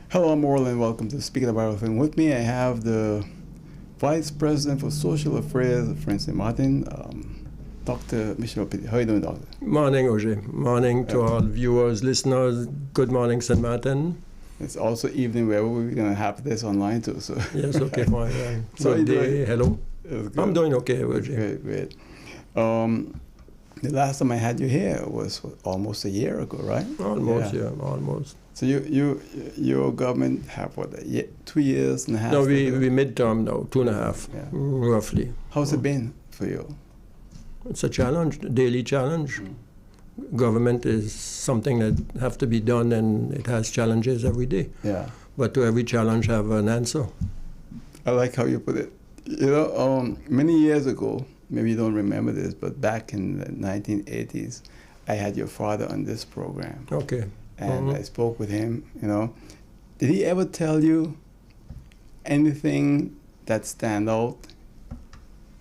Hello, I'm Orlando, and welcome to Speaking About Everything. With me, I have the Vice President for Social Affairs of French St. Martin, Dr. Michel. Petit. How are you doing, Doctor? Morning, Roger. Morning to all viewers, listeners. Good morning, St. Martin. It's also evening where we're going to have this online too. So Yes, okay, fine. Yeah. So Good day. Hello. I'm doing okay, Roger. Great. The last time I had you here was almost a year ago, right? Almost, yeah, almost. So your government have what, 2 years and a half? No, we midterm now, 2.5, roughly. How's it been for you? It's a challenge, a daily challenge. Government is something that have to be done, and it has challenges every day. Yeah. But to every challenge have an answer. I like how you put it. You know, many years ago, maybe you don't remember this, but back in the 1980s, I had your father on this program. Okay. And I spoke with him, you know. Did he ever tell you anything that stand out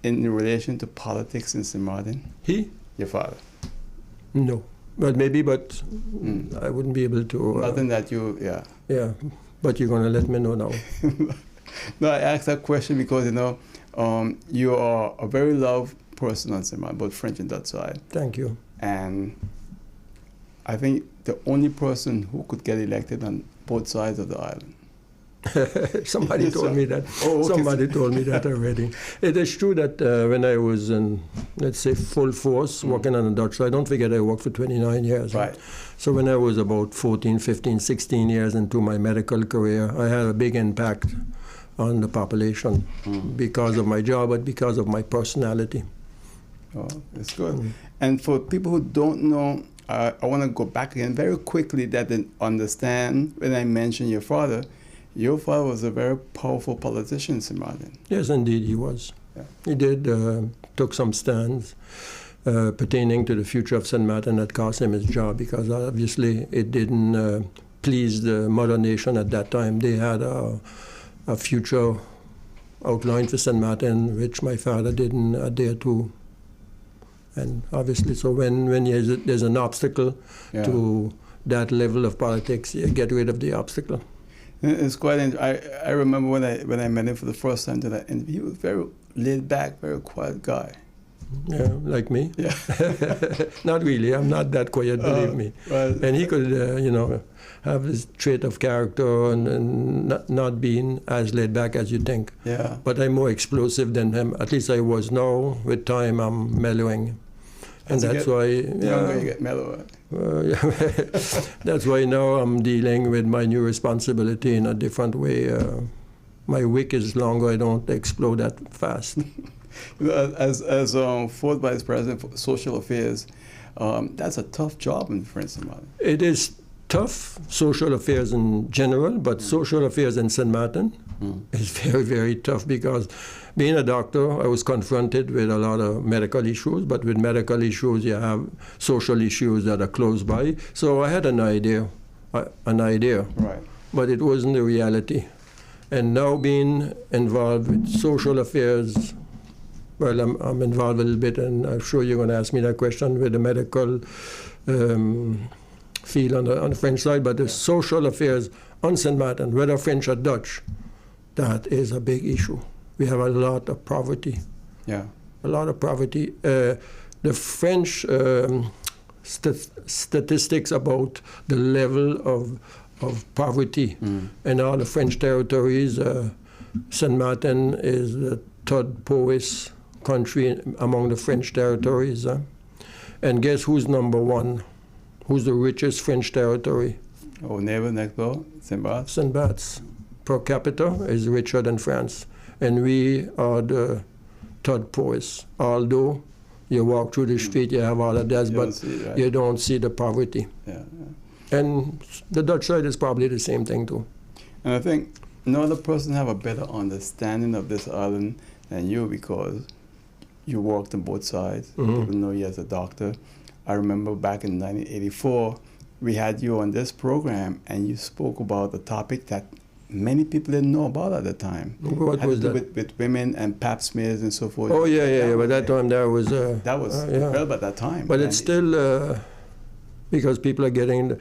in relation to politics in St. Martin? He? Your father? No. But maybe, but I wouldn't be able to. Nothing that you, Yeah, but you're going to let me know now. No, I asked that question because, you know, you are a very loved person on St. Martin, both French and Dutch side. Thank you. And I think the only person who could get elected on both sides of the island. Somebody told me that. Oh, okay. Somebody told me that already. It is true that when I was in, let's say, full force working on the Dutch side, don't forget I worked for 29 years. Right. So when I was about 14, 15, 16 years into my medical career, I had a big impact on the population because of my job, but because of my personality. Oh, that's good. And for people who don't know, I want to go back again very quickly that they understand when I mentioned your father was a very powerful politician in St. Martin. Yes, indeed, he was. Yeah. He did, took some stands pertaining to the future of St. Martin that cost him his job because obviously it didn't please the mother nation at that time. They had a future outlined for St. Martin, which my father didn't adhere to. And obviously, so when there's an obstacle to that level of politics, you get rid of the obstacle. It's quite interesting. I remember when I met him for the first time, and he was very laid back, very quiet guy. Yeah, like me. Yeah. Not really. I'm not that quiet, believe me. Right. And he could, have this trait of character and not being as laid back as you think. Yeah. But I'm more explosive than him. At least I was now. With time, I'm mellowing. And that's why... Younger, you get mellower. That's why now I'm dealing with my new responsibility in a different way. My wick is longer. I don't explode that fast. As fourth vice president for social affairs, that's a tough job in French St. Martin. It is tough, social affairs in general, but social affairs in St. Martin is very, very tough because being a doctor, I was confronted with a lot of medical issues, but with medical issues, you have social issues that are close by. So I had an idea, Right. But it wasn't the reality. And now being involved with social affairs, well, I'm involved a little bit, and I'm sure you're going to ask me that question with the medical field on the French side, but the social affairs on St. Martin, whether French or Dutch, that is a big issue. We have a lot of poverty. Yeah. A lot of poverty. The French statistics about the level of poverty in all the French territories, St. Martin is the third poorest country among the French territories. And guess who's number one? Who's the richest French territory? Oh, neighbor next door, St. Barth? St. Barth. Per capita is richer than France. And we are the third poorest. Although you walk through the street, you have all of that, but you don't see the poverty. Yeah. And the Dutch side is probably the same thing too. And I think no other person have a better understanding of this island than you because you worked on both sides. People know you as a doctor. I remember back in 1984, we had you on this program, and you spoke about a topic that many people didn't know about at the time. What was that? With women and pap smears and so forth. Oh, yeah. But that time there was... that was incredible at that time. But it's still... because people are getting...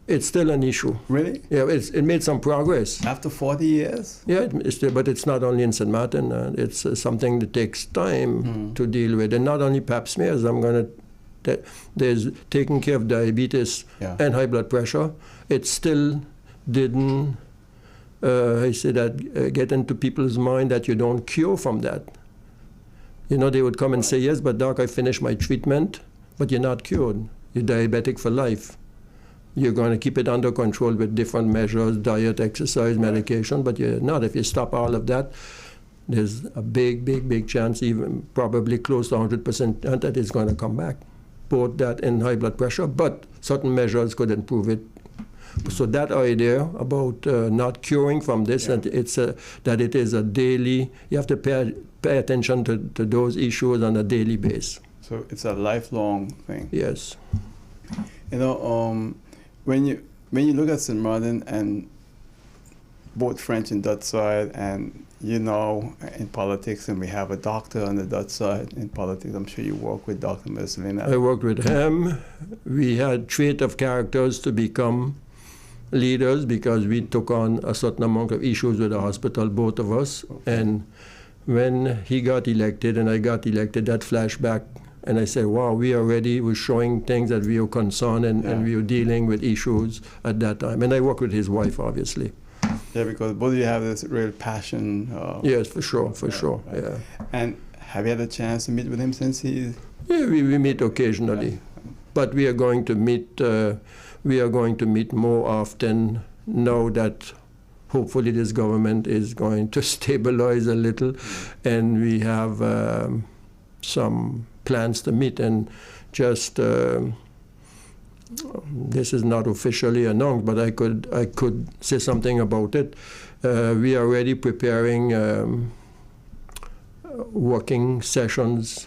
It's still an issue. Really? Yeah, it made some progress. After 40 years? Yeah, but it's not only in St. Martin. It's something that takes time to deal with. And not only pap smears. There's taking care of diabetes and high blood pressure. It still didn't, get into people's mind that you don't cure from that. You know, they would come and say, yes, but doc, I finished my treatment, but you're not cured. You're diabetic for life. You're going to keep it under control with different measures, diet, exercise, medication, but you're not. If you stop all of that, there's a big chance, even probably close to 100%, that it's going to come back. Both that and high blood pressure, but certain measures could improve it. So that idea about not curing from this, that it is a daily, you have to pay attention to those issues on a daily basis. So it's a lifelong thing. Yes. You know, when you look at St. Martin and both French and Dutch side, and you know, in politics, and we have a doctor on the Dutch side in politics. I'm sure you work with Dr. Michel. I worked with him. We had trait of characters to become leaders because we took on a certain amount of issues with the hospital, both of us. Okay. And when he got elected and I got elected, that flashback, and I said, wow, we already were showing things that we were concerned and we were dealing with issues at that time. And I worked with his wife, obviously. Yeah, because both of you have this real passion. Yes, for sure. Right. Yeah. And have you had a chance to meet with him since he? Yeah, we meet occasionally, right. But we are going to meet. We are going to meet more often now that hopefully this government is going to stabilize a little, and we have some plans to meet and just. This is not officially announced, but I could say something about it. We are already preparing working sessions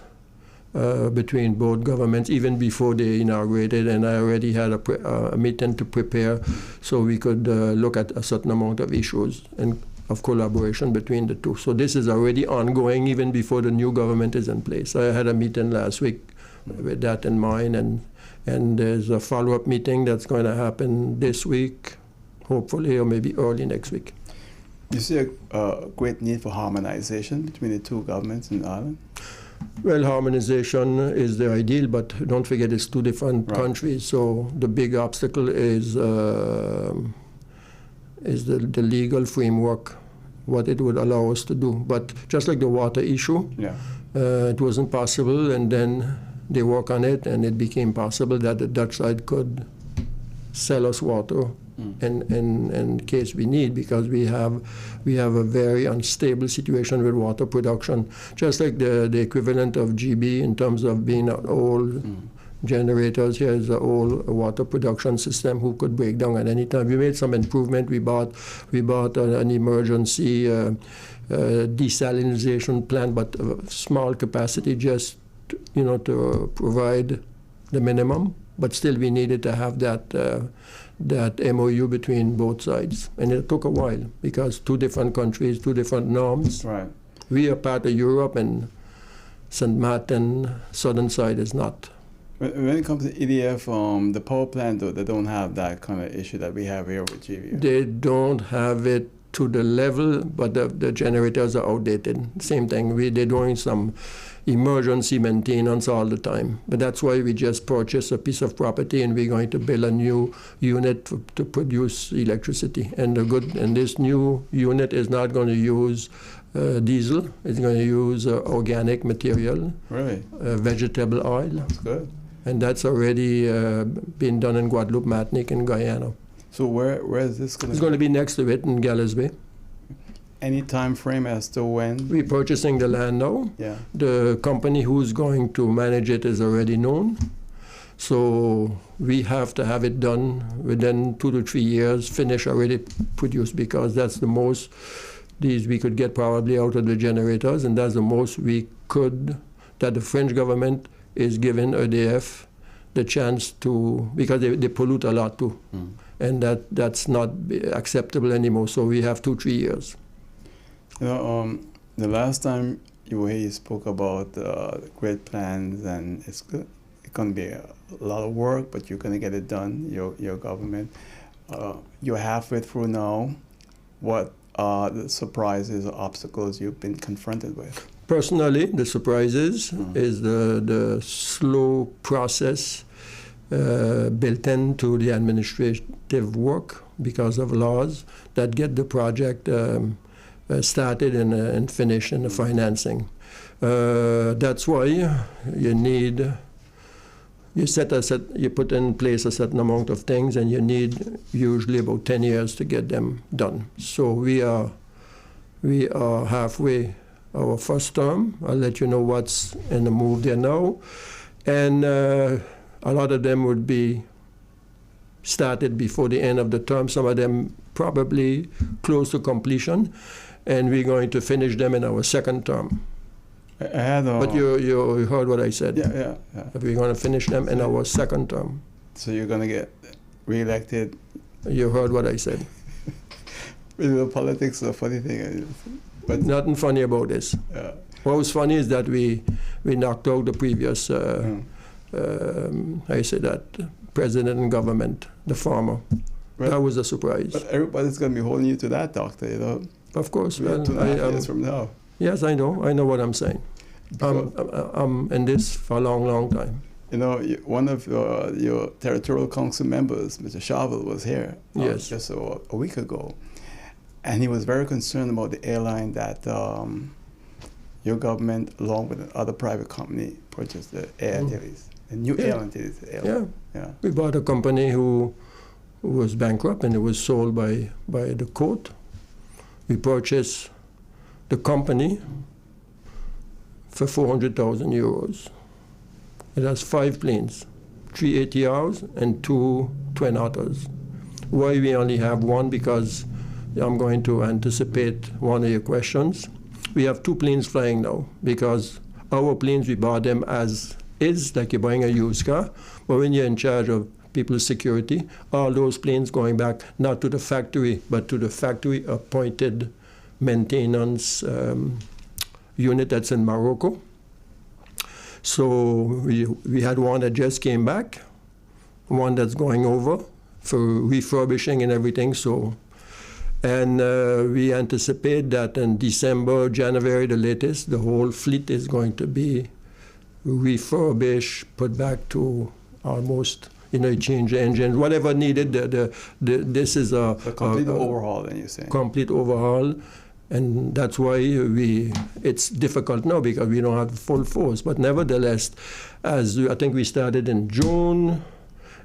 between both governments, even before they inaugurated, and I already had a meeting to prepare so we could look at a certain amount of issues and of collaboration between the two. So this is already ongoing even before the new government is in place. I had a meeting last week with that in mind, and there's a follow-up meeting that's going to happen this week, hopefully, or maybe early next week. You see a great need for harmonization between the two governments in Ireland? Well, harmonization is the ideal, but don't forget it's two different countries, so the big obstacle is the legal framework, what it would allow us to do. But just like the water issue, it wasn't possible, and then they work on it, and it became possible that the Dutch side could sell us water in case we need, because we have a very unstable situation with water production, just like the equivalent of GB in terms of being old generators. Here is an old water production system who could break down at any time. We made some improvement. We bought an emergency desalination plant, but small capacity, just to provide the minimum, but still we needed to have that MOU between both sides. And it took a while because two different countries, two different norms. Right. We are part of Europe, and St. Martin, southern side, is not. When it comes to EDF, the power plant, though, they don't have that kind of issue that we have here with GV. They don't have it to the level, but the generators are outdated. Same thing. They're doing some emergency maintenance all the time. But that's why we just purchased a piece of property, and we're going to build a new unit to produce electricity. And this new unit is not going to use diesel. It's going to use organic material. Really? Vegetable oil. That's good. And that's already been done in Guadeloupe, Martinique, and Guyana. So where is this going to be? It's going to be next to it in Galles Bay. Any time frame as to when? We're purchasing the land now. Yeah. The company who's going to manage it is already known. So we have to have it done within 2 to 3 years, finish already produced, because that's the most we could get probably out of the generators, and that's the most we could, that the French government is giving EDF the chance to, because they pollute a lot too. And that's not acceptable anymore. So we have 2-3 years. The last time you were here, you spoke about great plans, and it's going to be a lot of work, but you're going to get it done, your government. you're halfway through now. What are the surprises or obstacles you've been confronted with? Personally, the surprises is the slow process built into the administrative work because of laws that get the project started and finished in the financing. That's why you put in place a certain amount of things, and you need usually about 10 years to get them done. So we are halfway our first term. I'll let you know what's in the move there now. And a lot of them would be started before the end of the term, some of them probably close to completion, and we're going to finish them in our second term. But you heard what I said. Yeah. We're going to finish them in our second term. So you're going to get reelected? You heard what I said. Politics is a funny thing. But nothing funny about this. Yeah. What was funny is that we knocked out the previous, president and government, the farmer. Well, that was a surprise. But everybody's going to be holding you to that, Doctor, you know. Of course. Well, 2.5 years from now. Yes, I know what I'm saying. I'm in this for a long, long time. You know, one of your territorial council members, Mr. Shavel, was here just a week ago. And he was very concerned about the airline that your government, along with another private company, purchased the air Tillies, a new airline Tillies. Yeah. We bought a company who was bankrupt, and it was sold by the court. We purchased the company for 400,000 euros. It has 5 planes, 3 ATRs and 2 Twin Otters. Why we only have one? Because I'm going to anticipate one of your questions. We have 2 planes flying now, because our planes, we bought them as is, like you're buying a used car. But when you're in charge of people's security, all those planes going back not to the factory, but to the factory appointed maintenance unit that's in Morocco. So we had one that just came back, one that's going over for refurbishing and everything. And we anticipate that in December, January, the latest, the whole fleet is going to be refurbished, put back to almost, change the engine, whatever needed. This is a complete overhaul, then you're saying? Complete overhaul. And that's why it's difficult now, because we don't have full force. But nevertheless, I think we started in June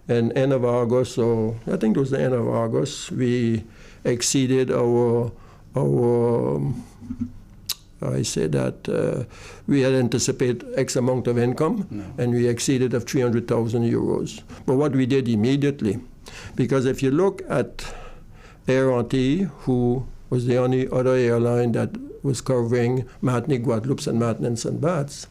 and end of August, so I think it was the end of August, we exceeded our I say that we had anticipated X amount of income, and we exceeded of 300,000 euros. But what we did immediately, because if you look at Aviation, who was the only other airline that was covering Martinique, Guadeloupe, Saint Martin, and Saint Barts,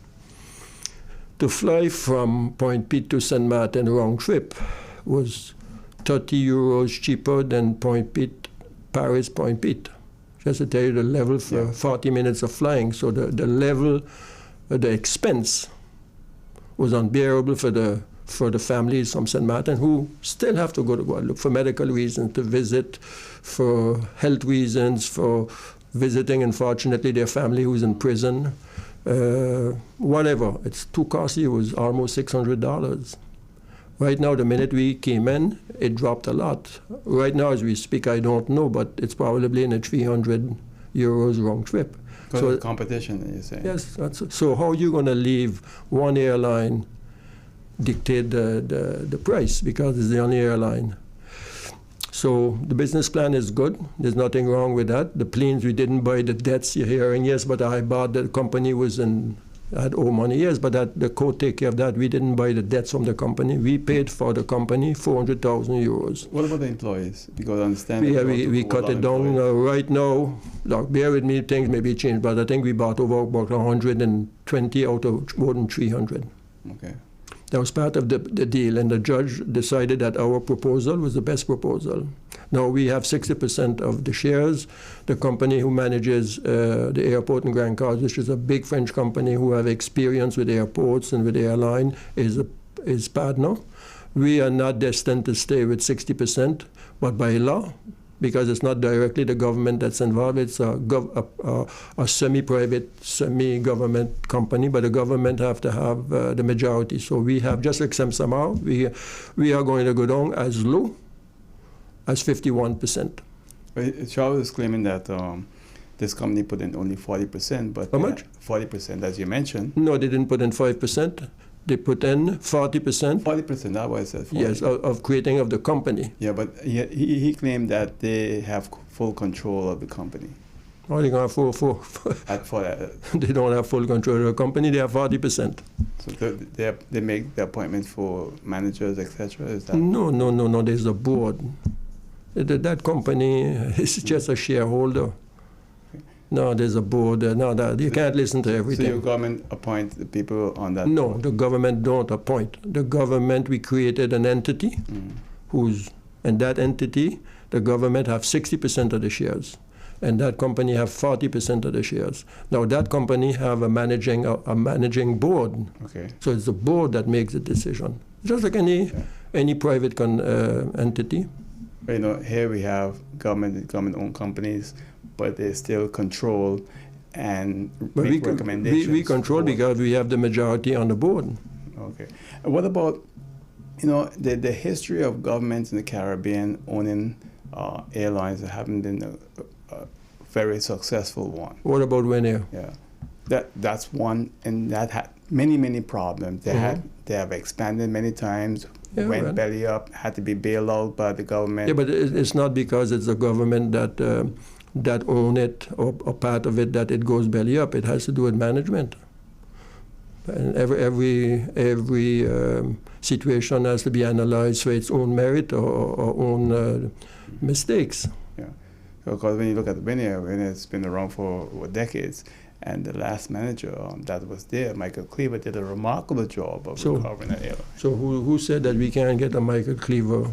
to fly from Point Petit to Saint Martin round trip was 30 euros cheaper than Point Petit, Paris, Point Petit. Just to tell you the level for 40 minutes of flying. So the level, the expense was unbearable for the families from Saint Martin who still have to go to Guadeloupe for medical reasons, to visit, for health reasons, for visiting, unfortunately, their family who's in prison. Whatever. It's too costly. It was almost $600. Right now, the minute we came in, it dropped a lot. Right now, as we speak, I don't know, but it's probably in a 300 euros round trip. Because of competition, you're saying? Yes. So how are you going to leave one airline dictate the price, because it's the only airline? So the business plan is good. There's nothing wrong with that. The planes, we didn't buy the debts you're hearing. Yes, but I bought the company had owed money. Yes, but the court take care of that. We didn't buy the debts from the company. We paid for the company 400,000 euros. What about the employees? Because I understand we cut it down right now. Look, bear with me, things may be changed, but I think we bought over about 120 out of more than 300. Okay. That was part of the deal, and the judge decided that our proposal was the best proposal. Now we have 60% of the shares. The company who manages the airport in Grand Cause, which is a big French company who have experience with airports and with airline, is partner. We are not destined to stay with 60%. But by law, because it's not directly the government that's involved, it's a semi-private, semi-government company, but the government have to have the majority. So we have, just like somehow, we are going to go down as low as 51%. Charles is claiming that this company put in only 40%, but how much? 40%, as you mentioned. No, they didn't put in 5%. They put in 40%. 40%, that's why I said 40. Yes, of creating of the company. Yeah, but he claimed that they have full control of the company. Oh, they're going to have For that. They don't have full control of the company. They have 40%. So they make the appointments for managers, etc. Is that? No. There's a board. That company is just a shareholder. No, there's a board. You can't listen to everything. So your government appoint the people on that? No, board? the government don't appoint. The government, we created an entity and that entity, the government have 60% of the shares. And that company have 40% of the shares. Now that company have a managing board. Okay. So it's the board that makes the decision. Just like any private entity. You know, here we have government-owned companies, but they still control and make recommendations. We control because we have the majority on the board. Okay. And what about, the history of governments in the Caribbean owning airlines that haven't been a very successful one? What about Winair? Yeah. That's one, and that had many problems. They have expanded many times. Went belly up, had to be bailed out by the government. Yeah, but it's not because it's the government that own it or part of it that it goes belly up. It has to do with management. And every situation has to be analyzed for its own merit or own mistakes. Yeah, because when you look at Winair, it's been around for decades. And the last manager that was there, Michel, did a remarkable job of recovering the airline. So who said that we can't get a Michel Cleaver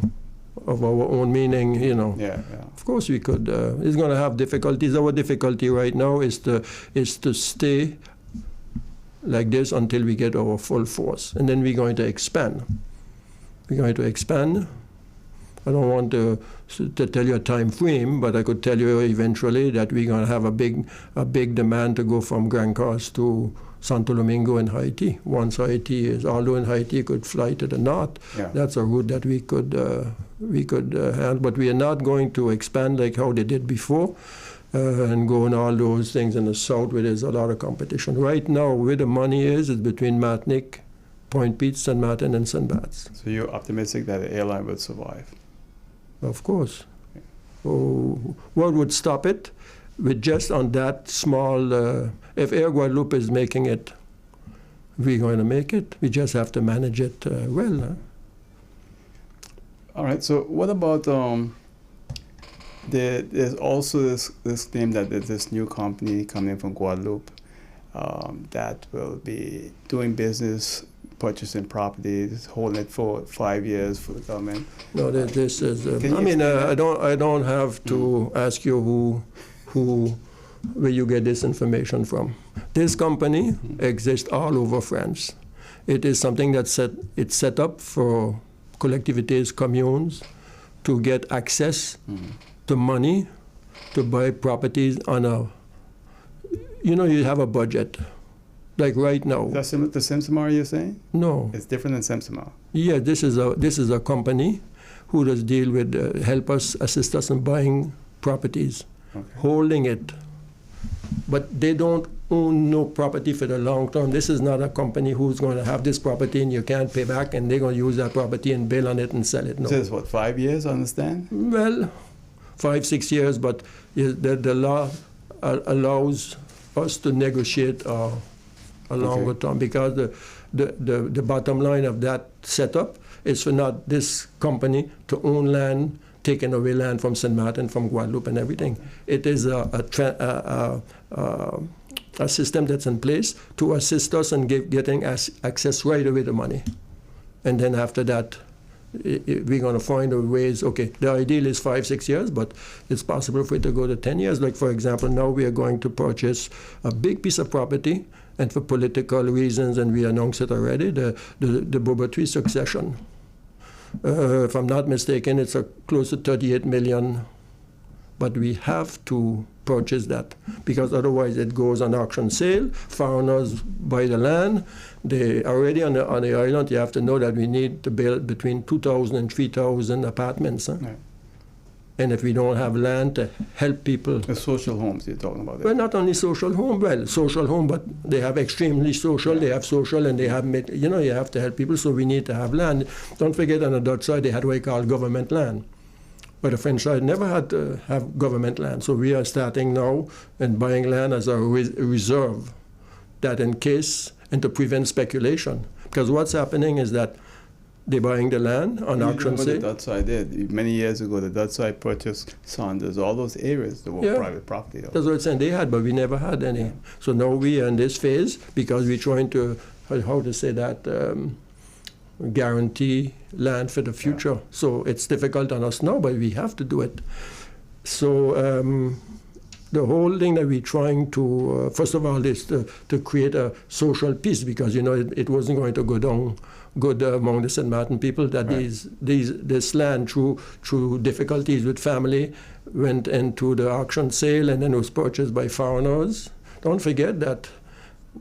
of our own meaning, Yeah. Of course we could. It's going to have difficulties. Our difficulty right now is to stay like this until we get our full force. And then we're going to expand. I don't want to tell you a time frame, but I could tell you eventually that we're going to have a big demand to go from Grand Cross to Santo Domingo and Haiti. Once Haiti is, although in Haiti you could fly to the north, that's a route that we could handle. But we are not going to expand like how they did before and go on all those things in the south where there's a lot of competition. Right now, where the money is between Martinique, Point Pete, St. Martin, and St. Barts. So you're optimistic that the airline will survive? Of course. Oh, what would stop it? With just on that small, if Air Guadeloupe is making it, we're going to make it. We just have to manage it well. Huh? All right, so what about, there's also this claim that there's this new company coming from Guadeloupe that will be doing business, purchasing properties, holding it for 5 years for the government. No, this is. I don't have to ask you where you get this information from. This company exists all over France. It is something that's set up for collectivités, communes, to get access to money to buy properties on a. You have a budget. Like right now. That's similar to Simsamar, you're saying? No. It's different than Simsamar. Yeah, this is a company who does deal with assist us in buying properties, holding it. But they don't own no property for the long term. This is not a company who's going to have this property and you can't pay back and they're going to use that property and bail on it and sell it. No. So it's what, 5 years, I understand? Well, 5-6 years, but the law allows us to negotiate a longer term, because the bottom line of that setup is for not this company to own land, taking away land from St. Martin, from Guadeloupe and everything. It is a system that's in place to assist us in getting access right away to money. And then after that, we're going to find ways. Okay, the ideal is 5-6 years, but it's possible for it to go to 10 years. Like, for example, now we are going to purchase a big piece of property, and for political reasons, and we announced it already, the Boba Tree succession. If I'm not mistaken, it's close to 38 million. But we have to purchase that because otherwise it goes on auction sale. Foreigners buy the land. They already on the island. You have to know that we need to build between 2,000 and 3,000 apartments. Huh? Right. And if we don't have land to help people, The social homes you're talking about. well, not only social home, but they have extremely social. They have social, and they have you have to help people. So we need to have land. Don't forget, on the Dutch side, they had what we call government land. But the French side never had to have government land. So we are starting now and buying land as a reserve, that in case, and to prevent speculation. Because what's happening is that they're buying the land on auction sale. sale. The Dutch side did. Many years ago, the Dutch side purchased Saunders, all those areas that were private property. Though. That's what I'm saying. They had, but we never had any. Yeah. So now we are in this phase because we're trying to, how to say that, guarantee land for the future. Yeah. So it's difficult on us now, but we have to do it. So the whole thing that we're trying to, first of all, is to create a social peace because, it wasn't going to go down good among the St. Martin people that this land, through difficulties with family, went into the auction sale and then was purchased by foreigners. Don't forget that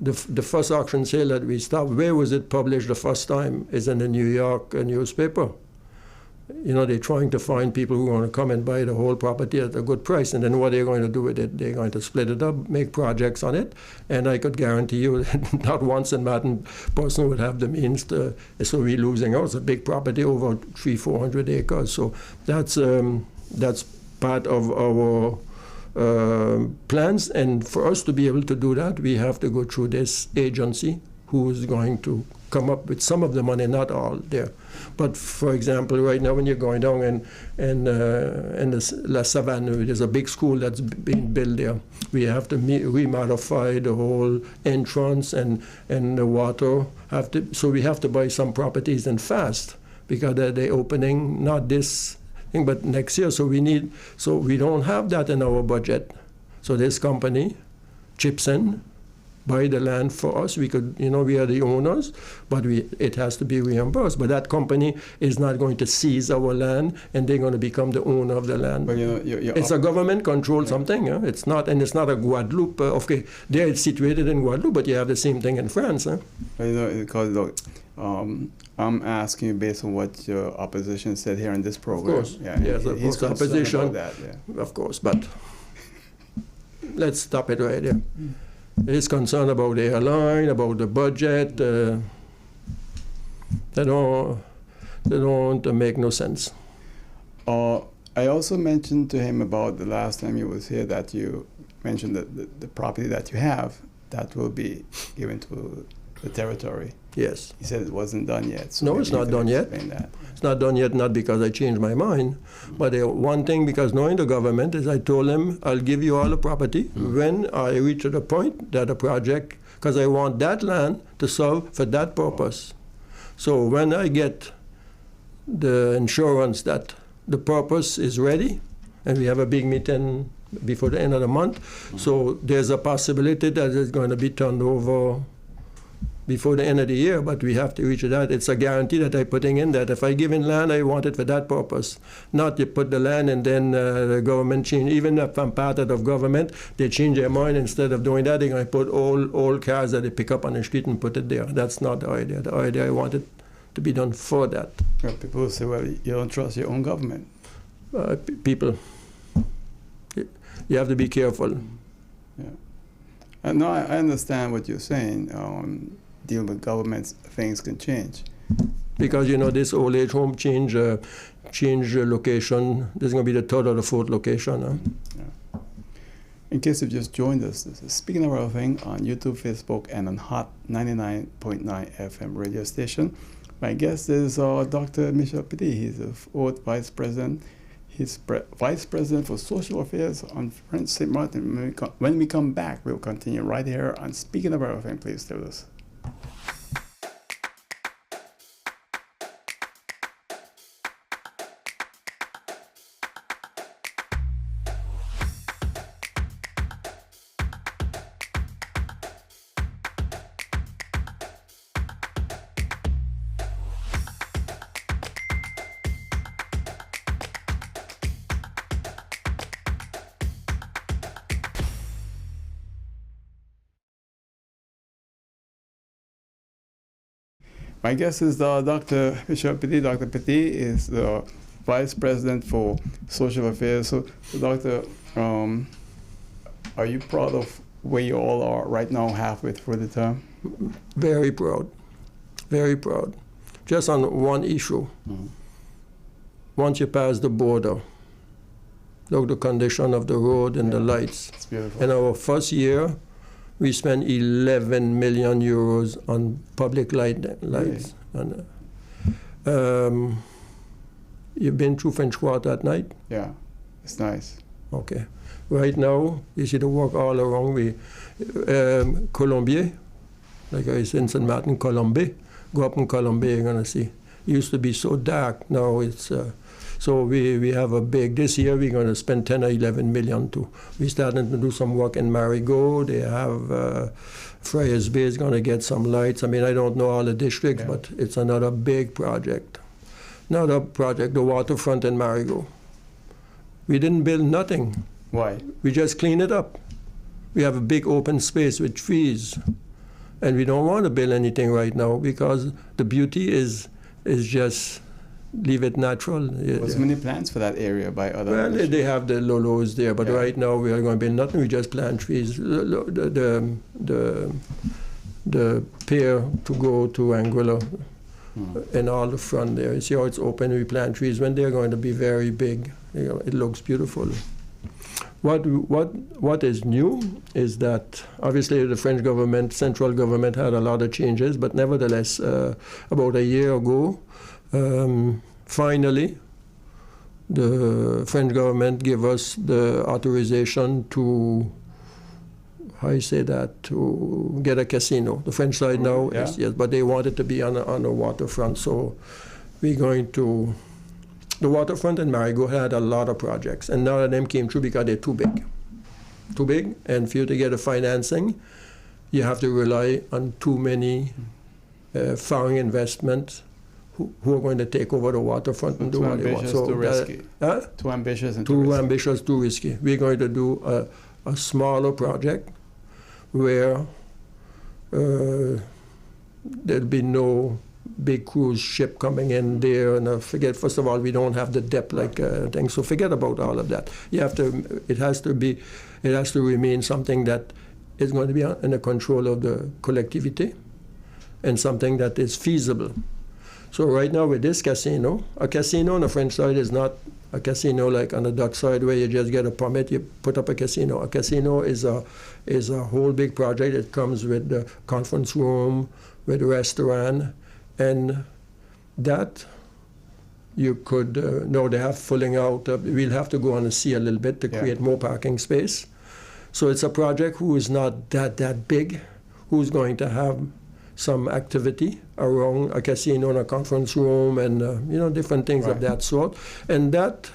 the first auction sale that we stopped, where was it published the first time? Is in the New York newspaper. They're trying to find people who want to come and buy the whole property at a good price. And then what they're going to do with it, they're going to split it up, make projects on it. And I could guarantee you that not one St. Martin person would have the means to, so we're losing out. It's a big property, over 300-400 acres. So that's part of our plans. And for us to be able to do that, we have to go through this agency who is going to come up with some of the money, not all there. But for example, right now when you're going down in the La Savane, there's a big school that's being built there. We have to remodify the whole entrance and the water. So we have to buy some properties and fast because they're opening not this thing but next year. So we don't have that in our budget. So this company chips in, buy the land for us. We could, we are the owners, but it has to be reimbursed. But that company is not going to seize our land, and they're going to become the owner of the land. But it's a government-controlled something. Huh? It's not a Guadeloupe. Okay, there it's situated in Guadeloupe, but you have the same thing in France. Huh? Because look, I'm asking you based on what your opposition said here in this program. Of course, yes, of course, opposition. That, Of course, but let's stop it right there. Is concerned about the airline, about the budget. They don't make no sense. I also mentioned to him about the last time he was here that you mentioned that the property that you have that will be given to the territory. Yes. He said it wasn't done yet. So no, it's not done yet. It's not done yet, not because I changed my mind, but one thing, because knowing the government, is I told him, I'll give you all the property when I reach to the point that a project, because I want that land to serve for that purpose. So when I get the insurance that the purpose is ready, and we have a big meeting before the end of the month, so there's a possibility that it's going to be turned over before the end of the year, but we have to reach that. It's a guarantee that I'm putting in that if I give in land, I want it for that purpose. Not you put the land and then the government change. Even if I'm part of the government, they change their mind. Instead of doing that, they're going to put old cars that they pick up on the street and put it there. That's not the idea. The idea, I want it to be done for that. Well, people say, well, you don't trust your own government. People, you have to be careful. Yeah. No, I understand what you're saying. Dealing with governments, things can change. Because, this old age home change location. This is going to be the third or the fourth location. Huh? Yeah. In case you've just joined us, this is Speaking of Everything on YouTube, Facebook, and on Hot 99.9 FM radio station. My guest is Dr. Michel Petit. He's the fourth vice president. He's vice president for social affairs on French St. Martin. When we come back, we'll continue right here on Speaking of Everything. Please stay with us. My guest is Dr. Michel Petit. Dr. Petit is the Vice President for Social Affairs. So, Doctor, are you proud of where you all are right now, halfway through the term? Very proud. Very proud. Just on one issue. Mm-hmm. Once you pass the border, look the condition of the road and the lights. It's beautiful. In our first year, we spent 11 million euros on public lights. Really? And, you've been through French Quarter at night? Yeah, it's nice. Okay. Right now, you see the work all around. We, Colombier, like I said in St. Martin, Colombier. Go up in Colombier, you're going to see. It used to be so dark. Now it's, so we have a big, this year we're going to spend 10 or 11 million too. We're starting to do some work in Marigot. They have, Friars Bay is going to get some lights. I mean, I don't know all the districts, but it's another big project. Another project, the waterfront in Marigot. We didn't build nothing. Why? We just clean it up. We have a big open space with trees. And we don't want to build anything right now because the beauty is just leave it natural. There's many plans for that area by other. Well, they have the lolos there, but right now we are going to build nothing. We just plant trees. The pier to go to Anguilla and all the front there. You see how it's open? We plant trees. When they're going to be very big, you know, it looks beautiful. What is new is that obviously the French government, central government, had a lot of changes, but nevertheless, about a year ago, finally, the French government gave us the authorization to, how you say that, to get a casino. The French side now, yes, but they want it to be on a waterfront, so we're going to. The waterfront in Marigot had a lot of projects, and none of them came through because they're too big. Too big, and for you to get the financing, you have to rely on too many foreign investments who are going to take over the waterfront and do what they want. So too risky. Too ambitious and too ambitious, too risky. We're going to do a smaller project where there'll be no big cruise ship coming in there, and forget. First of all, we don't have the depth like things. So forget about all of that. You have to. It has to remain something that is going to be in the control of the collectivity, and something that is feasible. So right now with this casino, a casino on the French side is not a casino like on the Dutch side where you just get a permit, you put up a casino. A casino is a whole big project. It comes with the conference room, with the restaurant. And that you could, no, they have filling out, we'll have to go on and see a little bit to create more parking space. So it's a project who is not that big, who's going to have some activity around a casino and a conference room and, you know, different things of that sort. And that,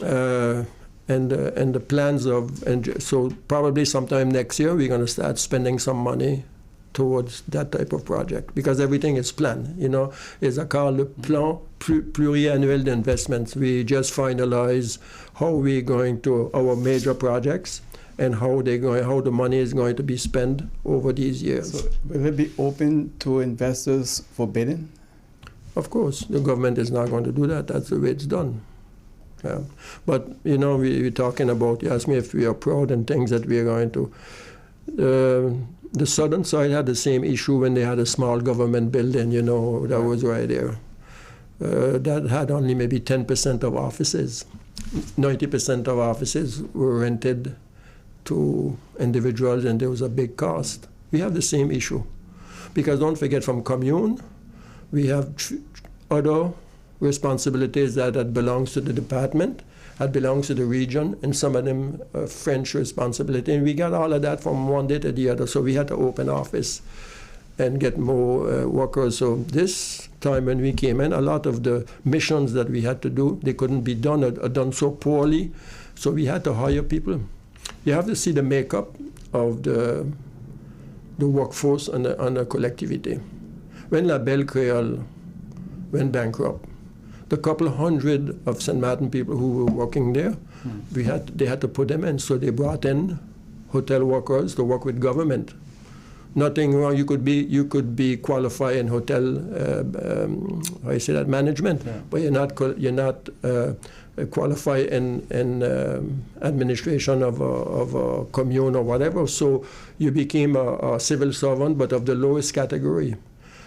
and the plans of, and so probably sometime next year we're going to start spending some money towards that type of project, because everything is planned, you know. It's called le plan pluriannuel d'investments. We just finalize how we're going to our major projects and how the money is going to be spent over these years. So will it be open to investors for bidding? Of course, the government is not going to do that. That's the way it's done. Yeah. But, you know, we're talking about, you asked me if we are proud and things that we are going to. The southern side had the same issue when they had a small government building, you know, that was right there. That had only maybe 10% of offices. 90% of offices were rented to individuals, and there was a big cost. We have the same issue. Because don't forget, from commune, we have other responsibilities that belongs to the department, that belongs to the region, and some of them French responsibility. And we got all of that from one day to the other, so we had to open office and get more workers. So this time when we came in, a lot of the missions that we had to do, they couldn't be done or done so poorly, so we had to hire people. You have to see the makeup of the workforce and the collectivity. When La Belle Créole went bankrupt, the couple hundred of St. Martin people who were working there, they had to put them in. So they brought in hotel workers to work with government. Nothing wrong. You could be qualified in hotel, how you say that, management, but you're not qualified in administration of a commune or whatever. So you became a civil servant, but of the lowest category.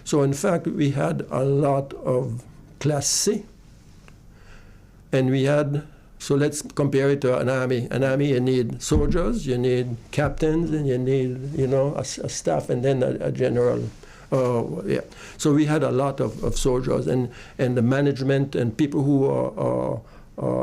So in fact, we had a lot of Class C, and we had. So let's compare it to an army. An army, you need soldiers, you need captains, and you need, a staff, and then a general. So we had a lot of soldiers, and the management and people who are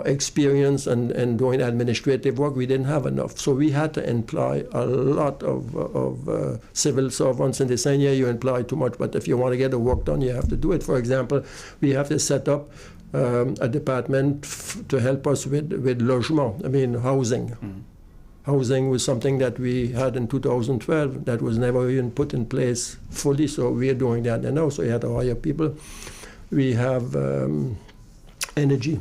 experienced and doing administrative work, we didn't have enough. So we had to employ a lot of civil servants, and they saying, yeah, you employ too much, but if you want to get the work done, you have to do it. For example, we have to set up a department to help us with logement, housing. Housing was something that we had in 2012 that was never even put in place fully, so we are doing that now. So you have to hire people. We have energy.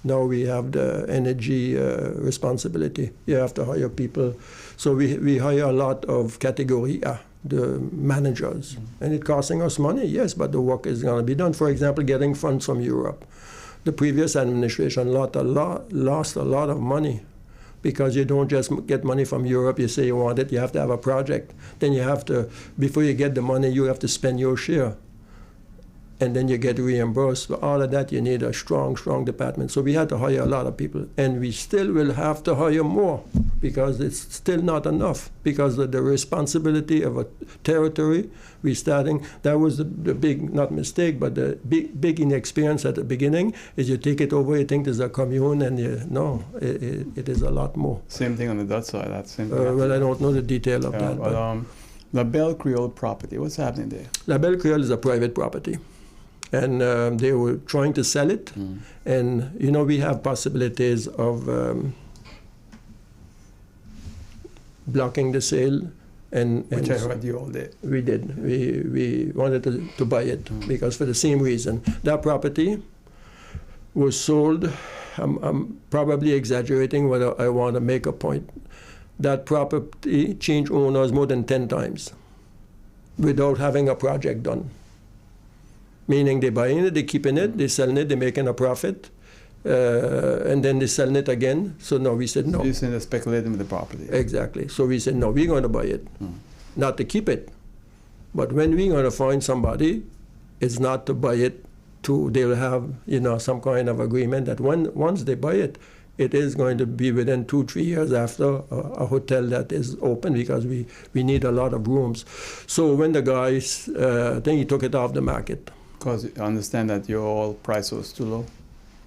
Now we have the energy responsibility. You have to hire people. So we hire a lot of category A, the managers. And it's costing us money, yes, but the work is going to be done. For example, getting funds from Europe. The previous administration lost a lot of money, because you don't just get money from Europe. You say you want it, you have to have a project. Then you have to, before you get the money, you have to spend your share. And then you get reimbursed. For all of that, you need a strong department. So we had to hire a lot of people. And we still will have to hire more, because it's still not enough. Because the responsibility of a territory, that was the big, not mistake, but the big inexperience at the beginning, is you take it over, you think there's a commune, and it is a lot more. Same thing on the Dutch side. That same thing well, I don't know the detail of that. But La Belle Creole property, what's happening there? La Belle Creole is a private property. And they were trying to sell it. And, we have possibilities of blocking the sale. Which I heard you all did. We did. We wanted to buy it because for the same reason. That property was sold. I'm probably exaggerating, but I want to make a point. That property changed owners more than 10 times without having a project done. Meaning they buying it, they keeping it, they selling it, they making a profit, and then they selling it again. So no, we said no. So you're saying they're speculating with the property. Exactly. So we said no, we're going to buy it, not to keep it. But when we're going to find somebody, it's not to buy it. They'll have some kind of agreement that once they buy it, it is going to be within 2-3 years after a hotel that is open, because we need a lot of rooms. So when the guys, then he took it off the market. Because you understand that your oil price was too low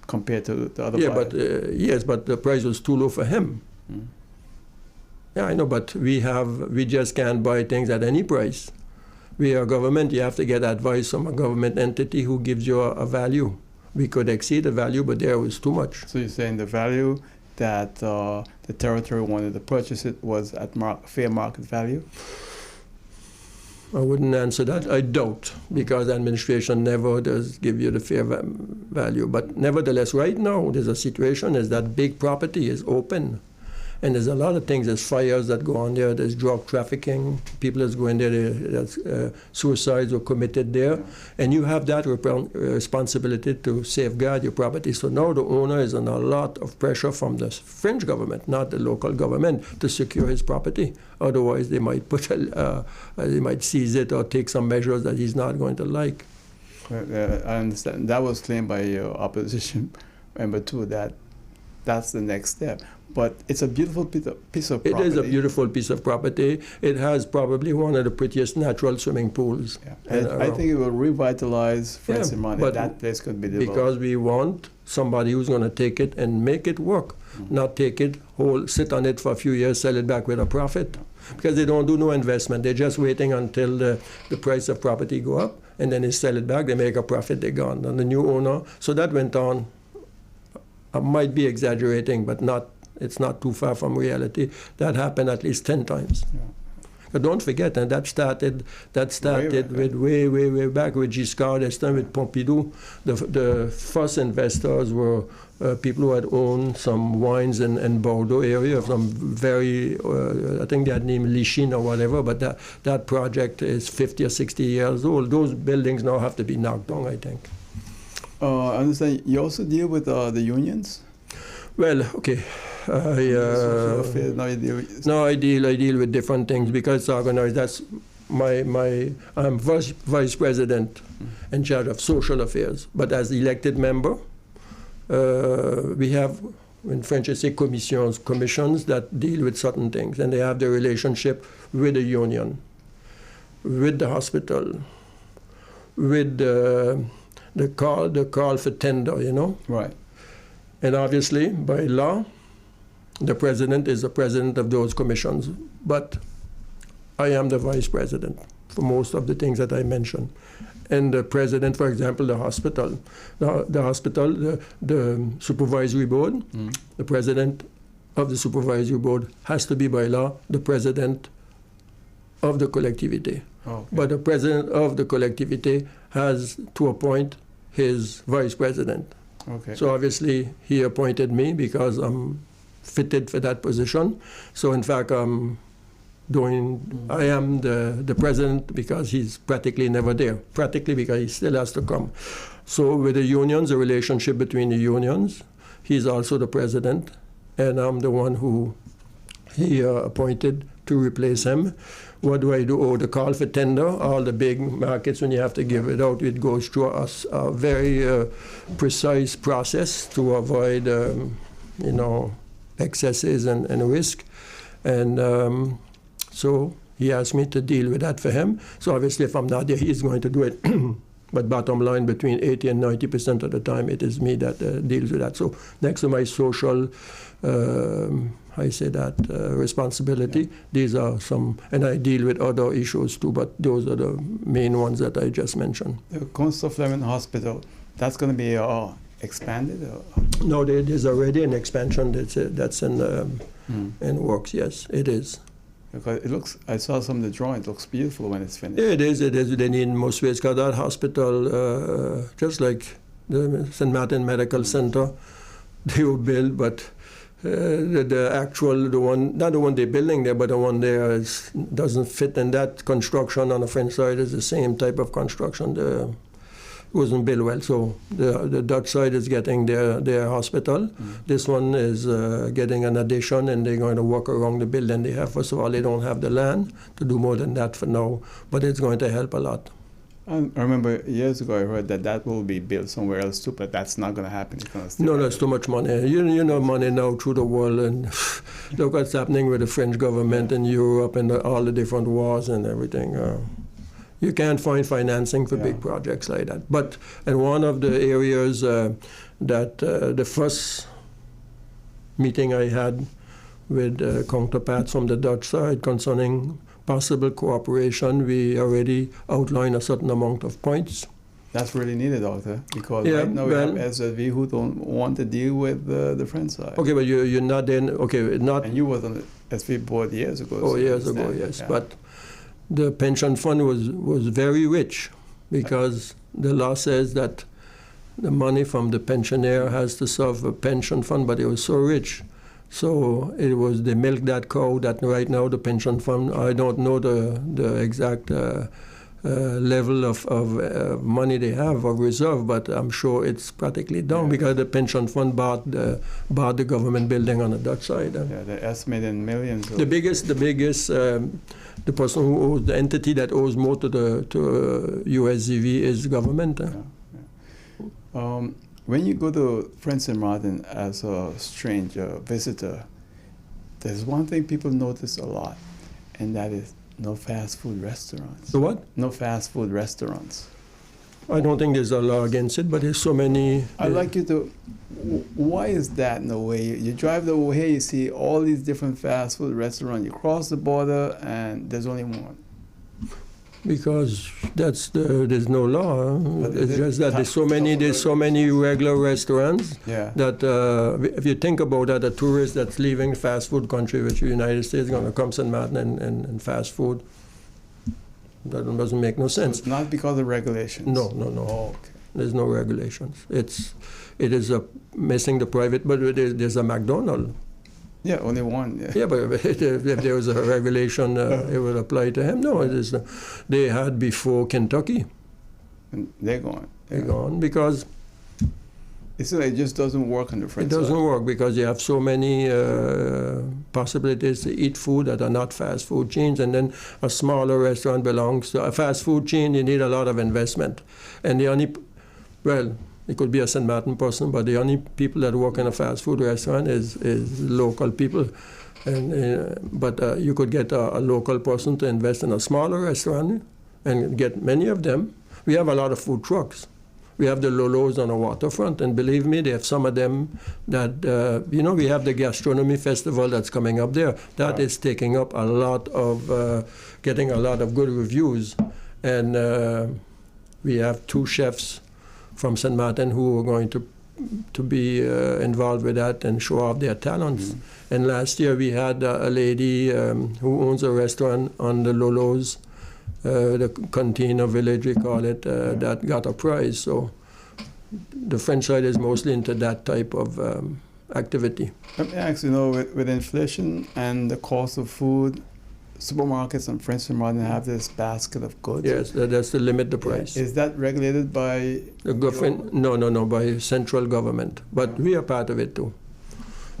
compared to the other buyers. Yes, but the price was too low for him. Yeah, I know, but we just can't buy things at any price. We are government. You have to get advice from a government entity who gives you a value. We could exceed the value, but there was too much. So you're saying the value that the territory wanted to purchase it was at fair market value? I wouldn't answer that. I doubt, because the administration never does give you the fair value. But nevertheless, right now, there's a situation is that big property is open. And there's a lot of things. There's fires that go on there. There's drug trafficking. People that's going there, suicides were committed there. And you have that responsibility to safeguard your property. So now the owner is under a lot of pressure from the French government, not the local government, to secure his property. Otherwise, they might they might seize it or take some measures that he's not going to like. I understand. That was claimed by your opposition member too, that's the next step. But it's a beautiful piece of property. It is a beautiful piece of property. It has probably one of the prettiest natural swimming pools. Yeah. I think it will revitalize French-Simon, and that place could be developed. Because we want somebody who's going to take it and make it work, not take it whole, sit on it for a few years, sell it back with a profit. Because they don't do no investment. They're just waiting until the price of property go up, and then they sell it back, they make a profit, they're gone. And the new owner, so that went on. I might be exaggerating, but it's not too far from reality. That happened at least 10 times. Yeah. But don't forget, and that started way back with Giscard d'Estaing, with Pompidou. The first investors were people who had owned some wines in Bordeaux area, some very, I think they had named Lichin or whatever, but that project is 50 or 60 years old. Those buildings now have to be knocked down, I think. I understand you also deal with the unions? Well, okay. I deal with different things because it's organized. That's I'm vice president in charge of social affairs. But as elected member, we have, in French, I say commissions that deal with certain things, and they have the relationship with the union, with the hospital, with the call for tender, you know. Right. And obviously, by law, the president is the president of those commissions, but I am the vice president for most of the things that I mentioned. And the president, for example, the hospital, the supervisory board, the president of the supervisory board has to be by law the president of the collectivity. Okay. But the president of the collectivity has to appoint his vice president. Okay. So obviously he appointed me because I'm fitted for that position. So in fact, I am the president because he's practically never there, practically because he still has to come. So with the unions, the relationship between the unions, he's also the president, and I'm the one who he appointed to replace him. What do I do? Oh, the call for tender, all the big markets, when you have to give it out, it goes through a very precise process to avoid, excesses and risk. And so he asked me to deal with that for him. So obviously, if I'm not there, he's going to do it. But bottom line, between 80 and 90% of the time, it is me that deals with that. So next to my social, responsibility, these are some, and I deal with other issues too, but those are the main ones that I just mentioned. The Constable Fleming Hospital, that's going to be expanded? Or? No, there's already an expansion that's in works, yes, it is. Because it looks, I saw some of the drawings, it looks beautiful when it's finished. Yeah, it is. They need most ways, because that hospital, just like the St. Martin Medical Center, they were built, but the actual, the one, not the one they're building there, but the one there doesn't fit, and that construction on the French side is the same type of construction. Wasn't built well, so the Dutch side is getting their hospital. This one is getting an addition, and they're going to work around the building they have. First of all, they don't have the land to do more than that for now, but it's going to help a lot. I remember years ago I heard that will be built somewhere else too, but that's not going to happen. No, that's too much money. You know money now through the world, and look what's happening with the French government in Europe and all the different wars and everything. You can't find financing for big projects like that. But in one of the areas that the first meeting I had with counterparts from the Dutch side concerning possible cooperation, we already outlined a certain amount of points. That's really needed, Doctor, because right now we have SSV who don't want to deal with the French side. Okay, but you're not in, not... And you was on the SSV board years ago. Oh, so years ago, yes. Yeah. But the pension fund was very rich, because the law says that the money from the pensioner has to serve a pension fund, but it was so rich. So it was, they milked that cow that right now the pension fund, I don't know the exact level of money they have of reserve, but I'm sure it's practically down because the pension fund bought the government building on the Dutch side. Yeah, they're estimated in millions. The biggest, the person who owes, the entity that owes more to USZV is the government. When you go to French St. Martin as a stranger visitor, there's one thing people notice a lot, and that is no fast food restaurants. The what? No fast food restaurants. I don't think there's a law against it, but there's so many. I'd like you to, why is that in a way? You drive the way, you see all these different fast food restaurants, you cross the border, and there's only one. Because there's no law. It's just that there's so many regular restaurants that if you think about that, a tourist that's leaving fast food country, which the United States, is going to come to St. Martin and fast food, that doesn't make no sense. So it's not because of regulations? No. Oh, okay. There's no regulations. It is missing the private, but there's a McDonald's. Yeah, only one. Yeah, Yeah, but if there was a regulation, it would apply to him. No, it is. They had before Kentucky. and they're gone. They're gone because It just doesn't work on the French it doesn't side. work because you have so many possibilities to eat food that are not fast food chains, and then a smaller restaurant belongs to a fast food chain. You need a lot of investment, and the only, well, it could be a St. Martin person, but the only people that work in a fast food restaurant is local people. And but you could get a local person to invest in a smaller restaurant and get many of them. We have a lot of food trucks. We have the Lolos on the waterfront, and believe me, they have some of them that, we have the gastronomy festival that's coming up there. That is taking up a lot of, getting a lot of good reviews. And we have 2 chefs from St. Martin who are going to be involved with that and show off their talents. Mm-hmm. And last year we had a lady who owns a restaurant on the Lolos, the container village we call it, that got a prize. So the French side is mostly into that type of activity. Let me ask, with inflation and the cost of food, supermarkets and French and Martin have this basket of goods. Yes, that's to limit the price. Is that regulated by the government? No, by central government. But we are part of it too.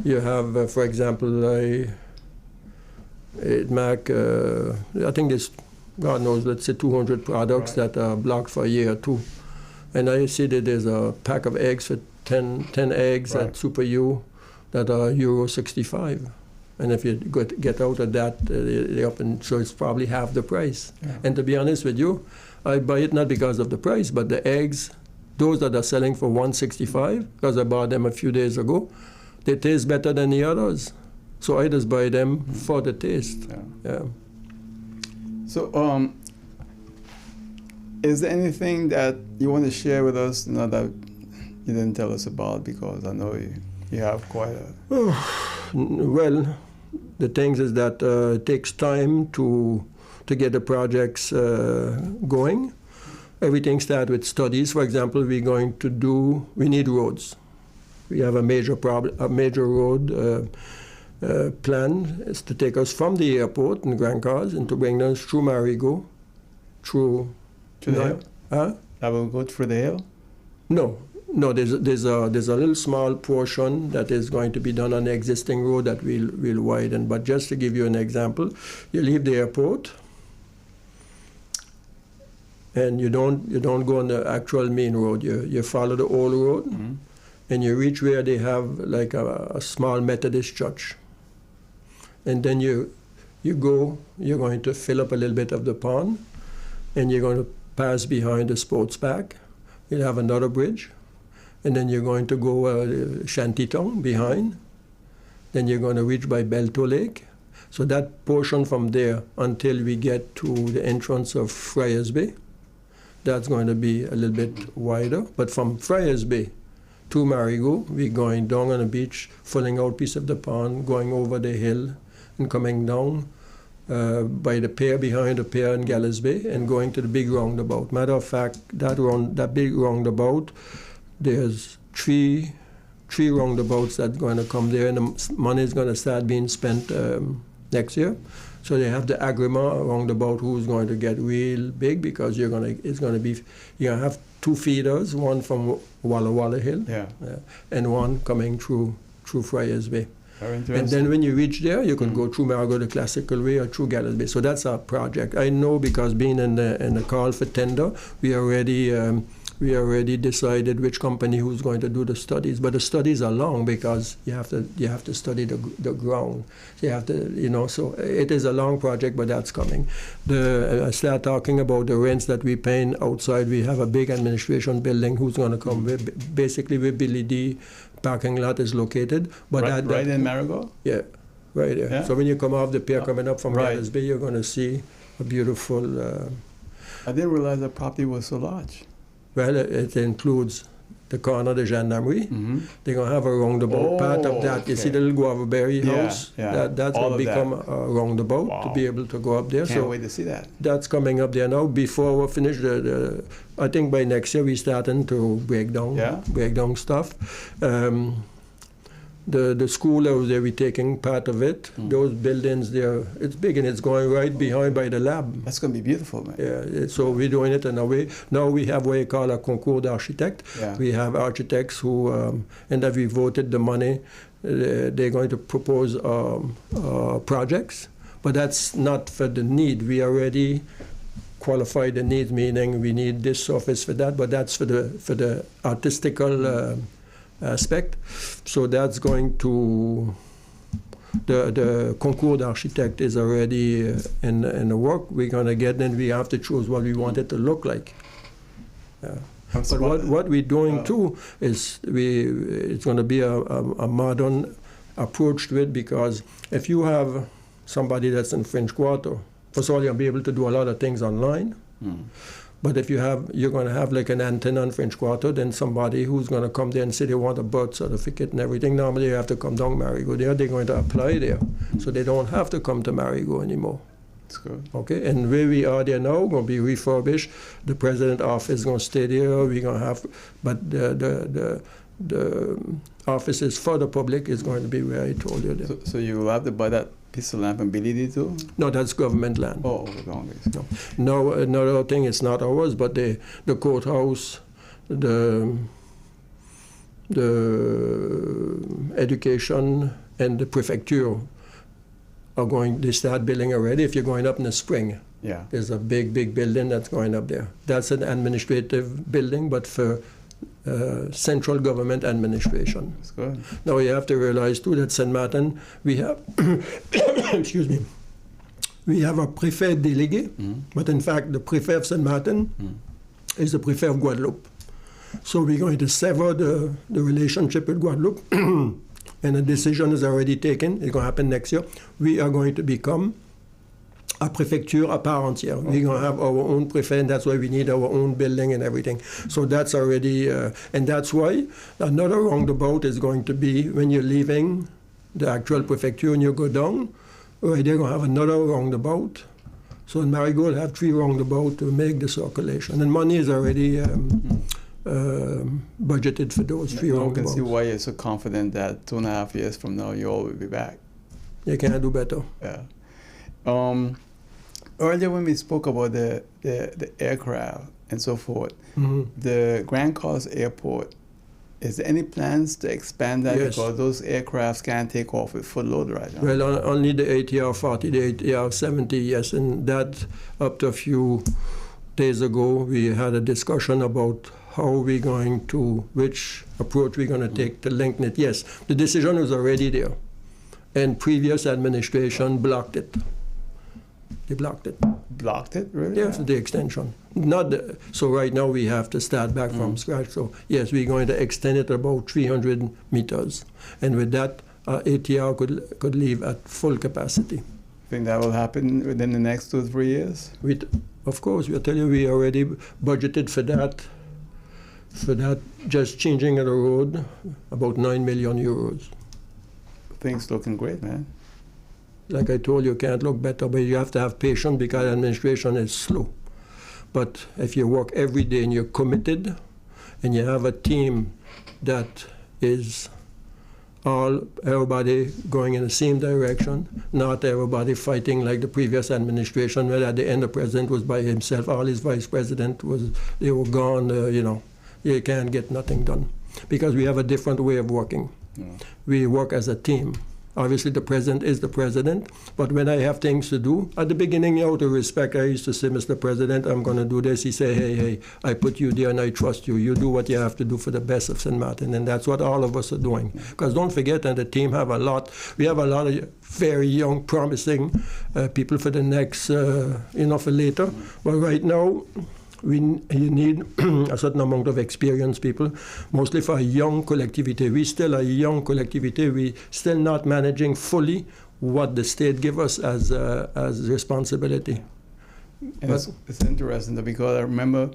You have, for example, I think there's, God knows, let's say 200 products that are blocked for a year or two. And I see that there's a pack of eggs for 10 eggs at Super U that are €65. And if you get out of that, they up, and so it's probably half the price. Yeah. And to be honest with you, I buy it not because of the price, but the eggs, those that are selling for $165, because I bought them a few days ago, they taste better than the others. So I just buy them for the taste. Yeah. So, is there anything that you want to share with us that you didn't tell us about? Because I know you have quite a... Well, the things is that it takes time to get the projects going. Everything starts with studies. For example, we need roads. We have a major road plan is to take us from the airport in Grand Cars and to bring us through Marigot, through the hill. Huh? That will go through the hill? No, there's a little small portion that is going to be done on the existing road that we'll widen. But just to give you an example, you leave the airport and you don't go on the actual main road. You follow the old road, mm-hmm. and you reach where they have like a small Methodist church. And then you're going to fill up a little bit of the pond, and you're going to pass behind the sports park. You'll have another bridge, and then you're going to go Shantytown behind. Then you're going to reach by Belto Lake. So that portion from there until we get to the entrance of Friars Bay, that's going to be a little bit wider. But from Friars Bay to Marigot, we're going down on the beach, filling out piece of the pond, going over the hill, and coming down by the pier, behind the pier in Gallows Bay, and going to the big roundabout. Matter of fact, that big roundabout, there's three roundabouts that's going to come there, and the money is going to start being spent next year. So they have the Agrima roundabout, who's going to get real big, because you're going to have 2 feeders, one from Walla Walla Hill, and one coming through Friars Bay. And then when you reach there, you can go through Marigot the classical way or through Gallows Bay. So that's our project. I know, because being in the call for tender, we already decided which company who's going to do the studies. But the studies are long, because you have to study the ground. So you have to, so it is a long project, but that's coming. I start talking about the rents that we paying outside. We have a big administration building who's going to come basically where Billy D parking lot is located. But right in Marigot? Yeah, right there. Yeah. So when you come off the pier coming up from Gallows Bay, you're going to see a beautiful... I didn't realize the property was so large. Well, it includes the corner of the gendarmerie. Mm-hmm. They're going to have a roundabout part of that. You see the little guavaberry Yeah, house? yeah. That's All going to of become that. a roundabout to Wow. be able to go up there. Can't wait to see that. That's coming up there now. Before we finish I think by next year we're starting to break down stuff. The school over there, we're taking part of it. Those buildings there, it's big and it's going right behind by the lab. That's going to be beautiful, man. Yeah, so we're doing it in a way. Now we have what you call a concours d'architecte. Yeah. We have architects who, and that we voted the money. They're going to propose projects, but that's not for the need. We already qualify the needs, meaning we need this surface for that, but that's for the artistical aspect. So that's going to the concours d'architecte is already in the work. We're going to get, then we have to choose what we want it to look like. But what we're doing too is it's going to be a modern approach to it, because if you have somebody that's in French Quarter, first of all, you'll be able to do a lot of things online. But if you're going to have like an antenna in French Quarter, then somebody who's going to come there and say they want a birth certificate and everything, normally they have to come down Marigot there. They're going to apply there. So they don't have to come to Marigot anymore. That's good. Okay, and where we are there now, going to be refurbished. The president's office is going to stay there. We're going to have, but the offices for the public is going to be where I told you there. So you will have to buy that piece of land from Billy too? No, that's government land. Oh, wrong. No. Now, another thing, it's not ours, but the courthouse, the education, and the prefecture are going, they start building already. If you're going up in the spring, there's a big building that's going up there. That's an administrative building, but for central government administration. That's good. Now you have to realize too that St. Martin, we have, excuse me, we have a prefet délégué, but in fact the prefet of St. Martin is the prefet of Guadeloupe. So we're going to sever the relationship with Guadeloupe, and a decision is already taken. It's going to happen next year. We are going to become a prefecture à part entière. We're going to have our own prefect, and that's why we need our own building and everything. So that's already, and that's why another roundabout is going to be when you're leaving the actual prefecture and you go down, right, they're going to have another roundabout. So in Marigot, we'll have 3 roundabouts to make the circulation. And money is already budgeted for those 3 roundabouts. You can see why you're so confident that 2.5 years from now you all will be back. You can't do better. Yeah. Earlier when we spoke about the aircraft and so forth, the Grand Coast Airport, is there any plans to expand that? Yes. Because those aircrafts can't take off with full load right now? Well, only the ATR 40, the ATR 70, yes, and that up to a few days ago we had a discussion about how we're going to, which approach we're going to take to link it. Yes, the decision was already there, and previous administration blocked it. They blocked it. Blocked it, really? Yes, the extension. So right now we have to start back from scratch. So yes, we're going to extend it about 300 meters, and with that, ATR could leave at full capacity. Think that will happen within the next 2 or 3 years? Of course, we'll tell you we already budgeted for that. For that, just changing the road, about 9 million euros. Things looking great, man. Like I told you, can't look better, but you have to have patience because administration is slow. But if you work every day and you're committed, and you have a team that is everybody going in the same direction, not everybody fighting like the previous administration, where at the end the president was by himself, all his vice president they were gone, you can't get nothing done. Because we have a different way of working. Yeah. We work as a team. Obviously, the president is the president, but when I have things to do, at the beginning, out of respect, I used to say, Mr. President, I'm going to do this. He say, hey, I put you there and I trust you. You do what you have to do for the best of St. Martin, and that's what all of us are doing. Because don't forget that the team we have a lot of very young, promising people for the next, for later. But right now, you need a certain amount of experienced people, mostly for a young collectivity. We still a young collectivity. We still not managing fully what the state give us as responsibility. And it's interesting though, because I remember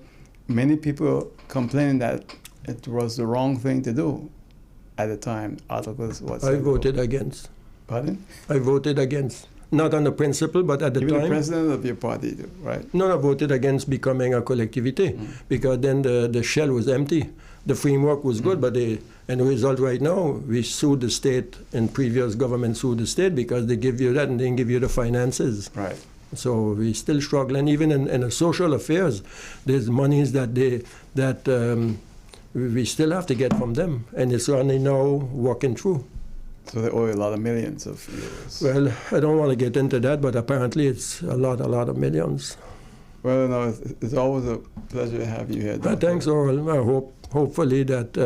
many people complaining that it was the wrong thing to do at the time. Articles was. I voted against. Pardon? I voted against. Not on the principle, but at the Even time. the president of your party, right? No, I voted against becoming a collectivité because then the shell was empty. The framework was good, but and the result right now, we sued the state, and previous government sued the state because they give you that and didn't give you the finances. Right. So we still struggle, and even in the social affairs, there's monies that we still have to get from them, and it's only now working through. So they owe you a lot of millions of euros. Well, I don't want to get into that, but apparently it's a lot of millions. Well, no, it's always a pleasure to have you here. Thanks, Oral. I hopefully that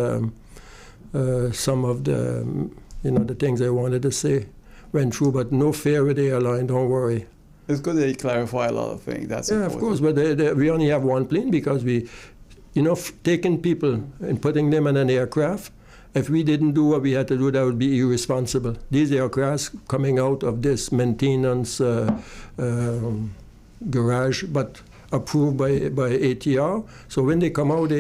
some of the things I wanted to say went through, but no fear with the airline, don't worry. It's good that you clarify a lot of things. That's yeah, important. of course, but we only have one plane because we, taking people and putting them in an aircraft, if we didn't do what we had to do, that would be irresponsible. These aircrafts coming out of this maintenance garage, but approved by ATR. So when they come out,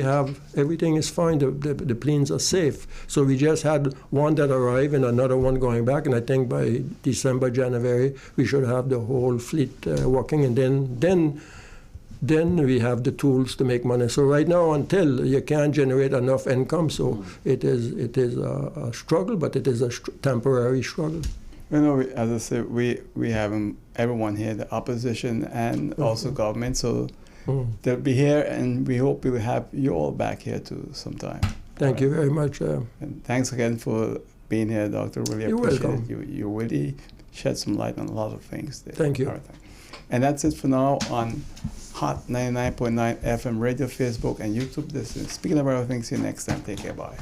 everything is fine. The planes are safe. So we just had one that arrived and another one going back. And I think by December, January, we should have the whole fleet working. And then we have the tools to make money. So right now, until you can't generate enough income, so it is a struggle, but it is a temporary struggle. As I said, we have everyone here, the opposition and also government, so they'll be here, and we hope we'll have you all back here too sometime. Thank you very much. And thanks again for being here, Doctor. Really appreciate it. You really shed some light on a lot of things there. Thank you. All right. And that's it for now on Hot 99.9 FM radio, Facebook, and YouTube. Speaking of other things, see you next time. Take care. Bye.